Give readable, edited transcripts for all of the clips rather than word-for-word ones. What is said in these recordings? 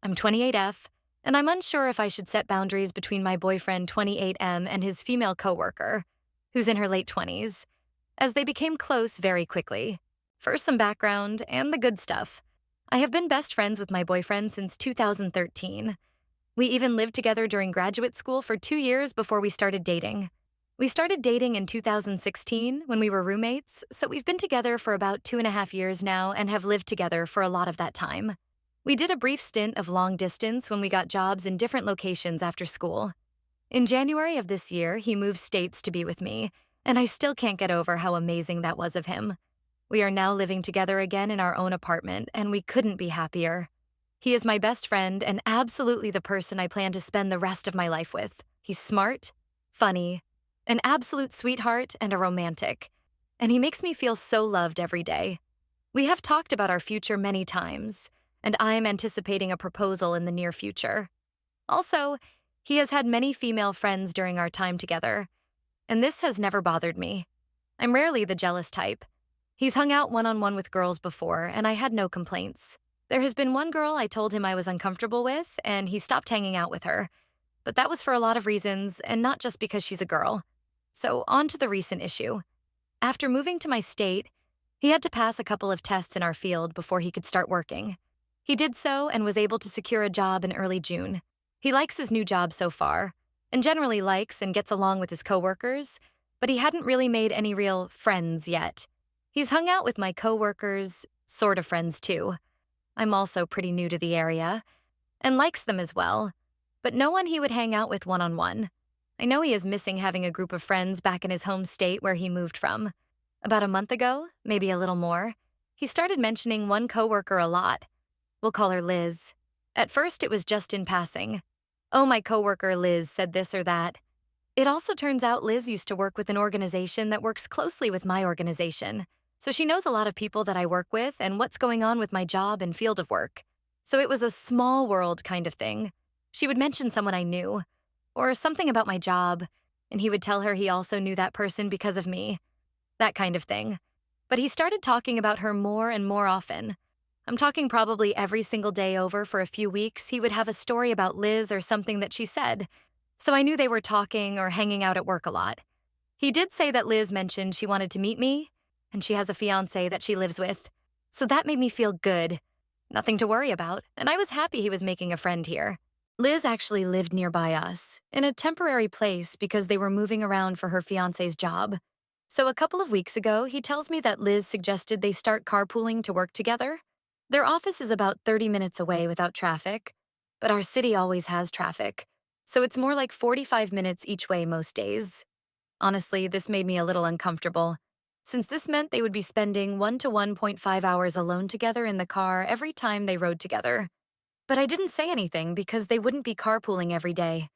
I'm 28F, and I'm unsure if I should set boundaries between my boyfriend 28M and his female coworker, who's in her late 20s, as they became close very quickly. First, some background and the good stuff. I have been best friends with my boyfriend since 2013. We even lived together during graduate school for 2 years before we started dating. We started dating in 2016 when we were roommates, so we've been together for about 2.5 years now and have lived together for a lot of that time. We did a brief stint of long distance when we got jobs in different locations after school. In January of this year, he moved states to be with me, and I still can't get over how amazing that was of him. We are now living together again in our own apartment, and we couldn't be happier. He is my best friend and absolutely the person I plan to spend the rest of my life with. He's smart, funny, an absolute sweetheart, and a romantic. And he makes me feel so loved every day. We have talked about our future many times, and I am anticipating a proposal in the near future. Also, he has had many female friends during our time together, and this has never bothered me. I'm rarely the jealous type. He's hung out one-on-one with girls before, and I had no complaints. There has been one girl I told him I was uncomfortable with, and he stopped hanging out with her. But that was for a lot of reasons, and not just because she's a girl. So, on to the recent issue. After moving to my state, he had to pass a couple of tests in our field before he could start working. He did so and was able to secure a job in early June. He likes his new job so far, and generally likes and gets along with his coworkers, but he hadn't really made any real friends yet. He's hung out with my coworkers, sort of friends too. I'm also pretty new to the area, and likes them as well, but no one he would hang out with one-on-one. I know he is missing having a group of friends back in his home state where he moved from. About a month ago, maybe a little more, he started mentioning one coworker a lot. We'll call her Liz. At first, it was just in passing. Oh, my coworker Liz said this or that. It also turns out Liz used to work with an organization that works closely with my organization, so she knows a lot of people that I work with and what's going on with my job and field of work. So it was a small world kind of thing. She would mention someone I knew, or something about my job, and he would tell her he also knew that person because of me. That kind of thing. But he started talking about her more and more often. I'm talking probably every single day over for a few weeks, he would have a story about Liz or something that she said. So I knew they were talking or hanging out at work a lot. He did say that Liz mentioned she wanted to meet me, and she has a fiancé that she lives with. So that made me feel good. Nothing to worry about, and I was happy he was making a friend here. Liz actually lived nearby us, in a temporary place because they were moving around for her fiancé's job. So a couple of weeks ago, he tells me that Liz suggested they start carpooling to work together. Their office is about 30 minutes away without traffic, but our city always has traffic, so it's more like 45 minutes each way most days. Honestly, this made me a little uncomfortable, since this meant they would be spending 1 to 1.5 hours alone together in the car every time they rode together. But I didn't say anything because they wouldn't be carpooling every day.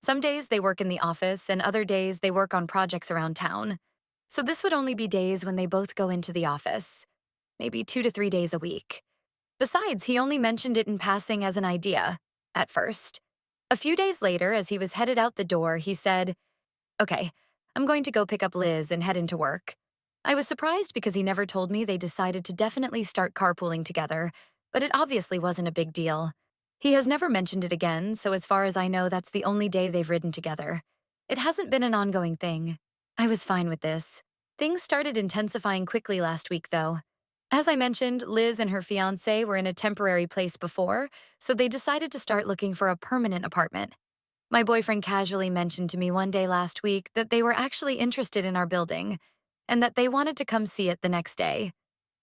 Some days they work in the office and other days they work on projects around town. So this would only be days when they both go into the office, maybe 2 to 3 days a week. Besides, he only mentioned it in passing as an idea, at first. A few days later, as he was headed out the door, he said, "Okay, I'm going to go pick up Liz and head into work." I was surprised because he never told me they decided to definitely start carpooling together, but it obviously wasn't a big deal. He has never mentioned it again, so as far as I know, that's the only day they've ridden together. It hasn't been an ongoing thing. I was fine with this. Things started intensifying quickly last week, though. As I mentioned, Liz and her fiancé were in a temporary place before, so they decided to start looking for a permanent apartment. My boyfriend casually mentioned to me one day last week that they were actually interested in our building, and that they wanted to come see it the next day.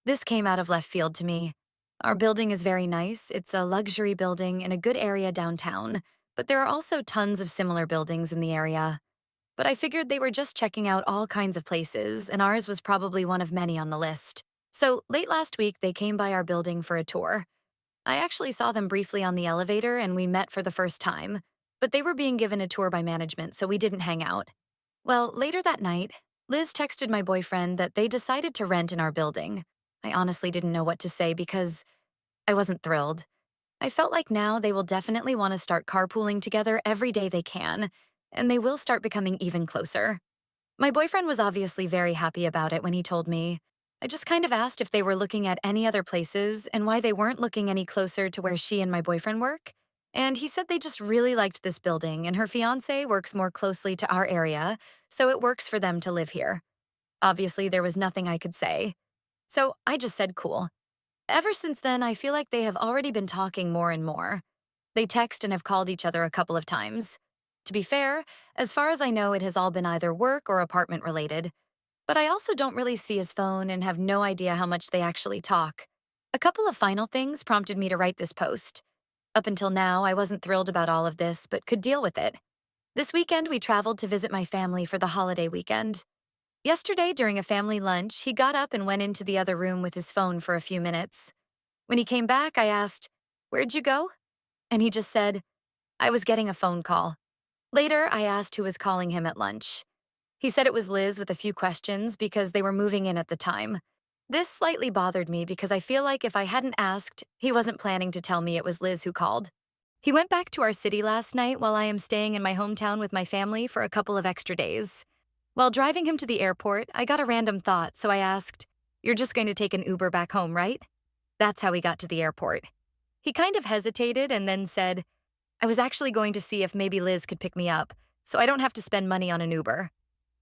This came out of left field to me. Our building is very nice. It's a luxury building in a good area downtown, but there are also tons of similar buildings in the area. But I figured they were just checking out all kinds of places, and ours was probably one of many on the list. So late last week, they came by our building for a tour. I actually saw them briefly on the elevator and we met for the first time, but they were being given a tour by management, so we didn't hang out. Well, later that night, Liz texted my boyfriend that they decided to rent in our building. I honestly didn't know what to say because I wasn't thrilled. I felt like now they will definitely want to start carpooling together every day they can, and they will start becoming even closer. My boyfriend was obviously very happy about it when he told me. I just kind of asked if they were looking at any other places and why they weren't looking any closer to where she and my boyfriend work. And he said they just really liked this building and her fiance works more closely to our area, so it works for them to live here. Obviously, there was nothing I could say. So I just said cool. Ever since then, I feel like they have already been talking more and more. They text and have called each other a couple of times. To be fair, as far as I know, it has all been either work or apartment related. But I also don't really see his phone and have no idea how much they actually talk. A couple of final things prompted me to write this post. Up until now, I wasn't thrilled about all of this, but could deal with it. This weekend, we traveled to visit my family for the holiday weekend. Yesterday, during a family lunch, he got up and went into the other room with his phone for a few minutes. When he came back, I asked, "Where'd you go?" And he just said, "I was getting a phone call." Later, I asked who was calling him at lunch. He said it was Liz with a few questions because they were moving in at the time. This slightly bothered me because I feel like if I hadn't asked, he wasn't planning to tell me it was Liz who called. He went back to our city last night while I am staying in my hometown with my family for a couple of extra days. While driving him to the airport, I got a random thought, so I asked, "You're just going to take an Uber back home, right?" That's how we got to the airport. He kind of hesitated and then said, "I was actually going to see if maybe Liz could pick me up, so I don't have to spend money on an Uber."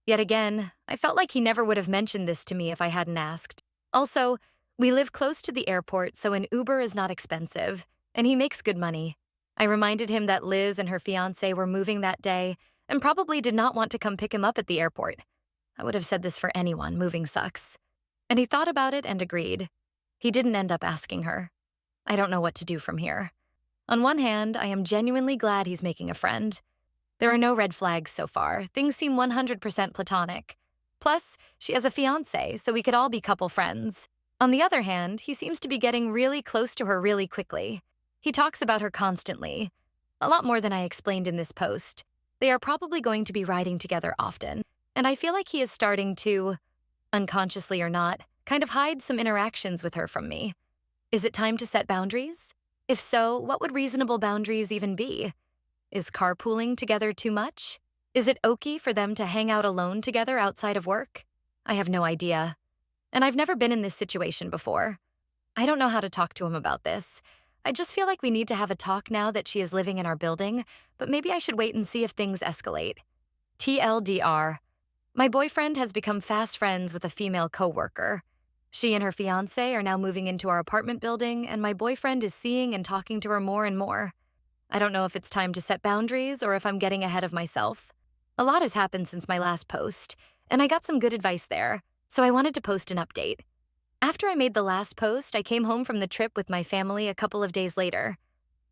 Yet again, I felt like he never would have mentioned this to me if I hadn't asked. Also, we live close to the airport, so an Uber is not expensive, and he makes good money. I reminded him that Liz and her fiance were moving that day and probably did not want to come pick him up at the airport. I would have said this for anyone, moving sucks. And he thought about it and agreed. He didn't end up asking her. I don't know what to do from here. On one hand, I am genuinely glad he's making a friend. There are no red flags so far. Things seem 100% platonic. Plus, she has a fiancé, so we could all be couple friends. On the other hand, he seems to be getting really close to her really quickly. He talks about her constantly. A lot more than I explained in this post. They are probably going to be riding together often, and I feel like he is starting to, unconsciously or not, kind of hide some interactions with her from me. Is it time to set boundaries? If so, what would reasonable boundaries even be? Is carpooling together too much? Is it okay for them to hang out alone together outside of work? I have no idea. And I've never been in this situation before. I don't know how to talk to him about this. I just feel like we need to have a talk now that she is living in our building, but maybe I should wait and see if things escalate. TLDR. My boyfriend has become fast friends with a female coworker. She and her fiancé are now moving into our apartment building, and my boyfriend is seeing and talking to her more and more. I don't know if it's time to set boundaries or if I'm getting ahead of myself. A lot has happened since my last post, and I got some good advice there, so I wanted to post an update. After I made the last post, I came home from the trip with my family a couple of days later.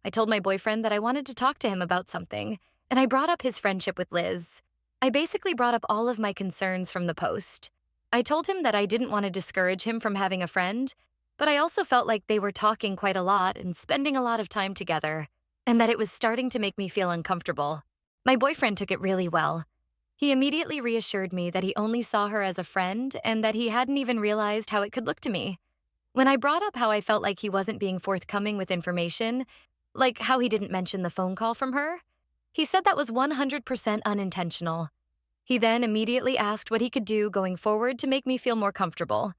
I told my boyfriend that I wanted to talk to him about something, and I brought up his friendship with Liz. I basically brought up all of my concerns from the post. I told him that I didn't want to discourage him from having a friend, but I also felt like they were talking quite a lot and spending a lot of time together, and that it was starting to make me feel uncomfortable. My boyfriend took it really well. He immediately reassured me that he only saw her as a friend and that he hadn't even realized how it could look to me. When I brought up how I felt like he wasn't being forthcoming with information, like how he didn't mention the phone call from her, he said that was 100% unintentional. He then immediately asked what he could do going forward to make me feel more comfortable.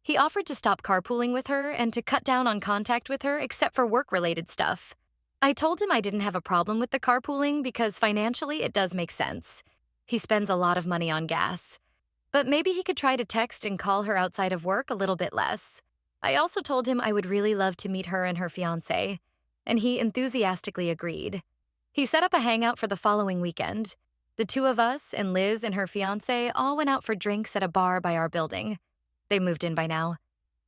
He offered to stop carpooling with her and to cut down on contact with her except for work-related stuff. I told him I didn't have a problem with the carpooling because financially it does make sense. He spends a lot of money on gas. But maybe he could try to text and call her outside of work a little bit less. I also told him I would really love to meet her and her fiancé, and he enthusiastically agreed. He set up a hangout for the following weekend. The two of us and Liz and her fiancé all went out for drinks at a bar by our building. They moved in by now.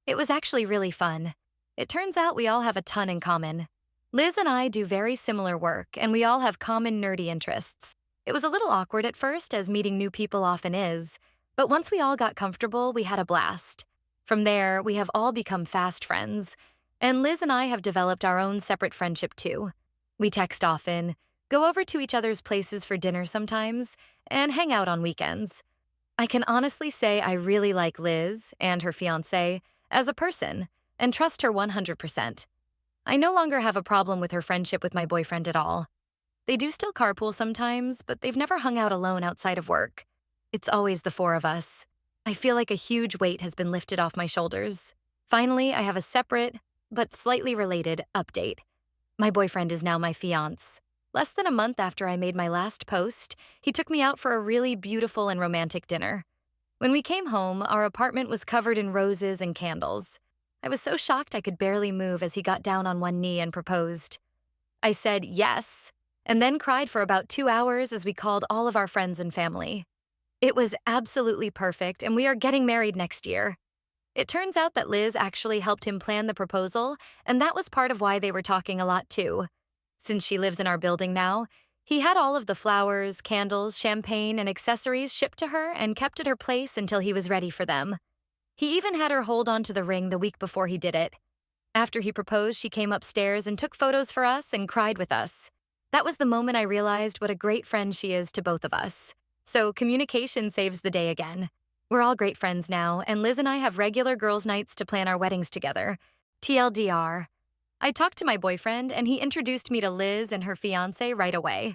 It was actually really fun. It turns out we all have a ton in common. Liz and I do very similar work, and we all have common nerdy interests. It was a little awkward at first, as meeting new people often is, but once we all got comfortable, we had a blast. From there, we have all become fast friends, and Liz and I have developed our own separate friendship too. We text often, go over to each other's places for dinner sometimes, and hang out on weekends. I can honestly say I really like Liz and her fiancé as a person and trust her 100%. I no longer have a problem with her friendship with my boyfriend at all. They do still carpool sometimes, but they've never hung out alone outside of work. It's always the four of us. I feel like a huge weight has been lifted off my shoulders. Finally, I have a separate, but slightly related, update. My boyfriend is now my fiance. Less than a month after I made my last post, he took me out for a really beautiful and romantic dinner. When we came home, our apartment was covered in roses and candles. I was so shocked I could barely move as he got down on one knee and proposed. I said yes, and then cried for about 2 hours as we called all of our friends and family. It was absolutely perfect, and we are getting married next year. It turns out that Liz actually helped him plan the proposal, and that was part of why they were talking a lot too. Since she lives in our building now, he had all of the flowers, candles, champagne, and accessories shipped to her and kept at her place until he was ready for them. He even had her hold on to the ring the week before he did it. After he proposed, she came upstairs and took photos for us and cried with us. That was the moment I realized what a great friend she is to both of us. So communication saves the day again. We're all great friends now, and Liz and I have regular girls' nights to plan our weddings together. TLDR. I talked to my boyfriend, and he introduced me to Liz and her fiancé right away.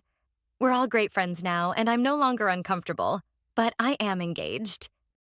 We're all great friends now, and I'm no longer uncomfortable, but I am engaged.